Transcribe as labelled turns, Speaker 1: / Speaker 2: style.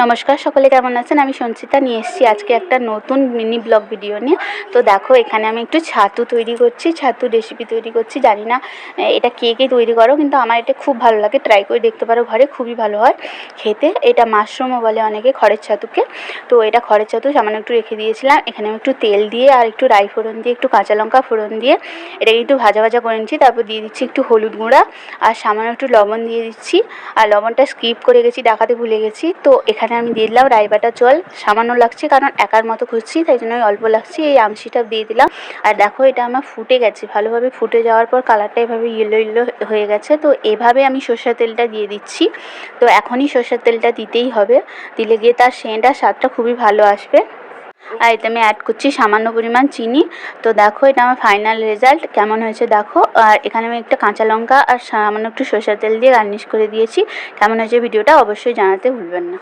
Speaker 1: নমস্কার, সকলে কেমন আছেন? আমি সঞ্চিতা নিয়ে এসেছি আজকে একটা নতুন মিনি ব্লগ ভিডিও নিয়ে। তো দেখো, এখানে আমি একটু ছাতু তৈরি করছি, ছাতু রেসিপি তৈরি করছি। জানি না এটা কে কে তৈরি করো, কিন্তু আমার এটা খুব ভালো লাগে। ট্রাই করে দেখতে পারো, ঘরে খুবই ভালো হয় খেতে। এটা মাশরুমও বলে অনেকে, খড়ের ছাতুকে। তো এটা খড়ের ছাতু সামান্য একটু রেখে দিয়েছিলাম। এখানে আমি একটু তেল দিয়ে আর একটু রাই ফোড়ন দিয়ে, একটু কাঁচা লঙ্কা ফোড়ন দিয়ে এটাকে একটু ভাজা ভাজা করে নিচ্ছি। তারপর দিয়ে দিচ্ছি একটু হলুদ গুঁড়া আর সামান্য একটু লবণ দিয়ে দিচ্ছি। আর লবণটা স্কিপ করে গেছি, দেখাতে ভুলে গেছি। তো এখানে আমি দিয়ে দিলাম রাই বাটা জল, সামান্য লাগছে কারণ একার মতো খুঁজছি, তাই জন্য অল্প লাগছে। এই আমসিটা দিয়ে দিলাম। আর দেখো, এটা আমার ফুটে গেছে, ভালোভাবে ফুটে যাওয়ার পর কালারটা এভাবে ইয়েলো ইয়েলো হয়ে গেছে। তো এভাবে আমি সরষের তেলটা দিয়ে দিচ্ছি। তো এখনই সরষের তেলটা দিতেই হবে, দিলে গিয়ে তার সেন্ট আর স্বাদটা খুবই ভালো আসবে। আর এতে আমি অ্যাড করছি সামান্য পরিমাণ চিনি। তো দেখো, এটা আমার ফাইনাল রেজাল্ট কেমন হয়েছে দেখো। আর এখানে আমি একটা কাঁচা লঙ্কা আর সামান্য একটু সরষের তেল দিয়ে গার্নিশ করে দিয়েছি। কেমন হয়েছে ভিডিওটা অবশ্যই জানাতে ভুলবেন না।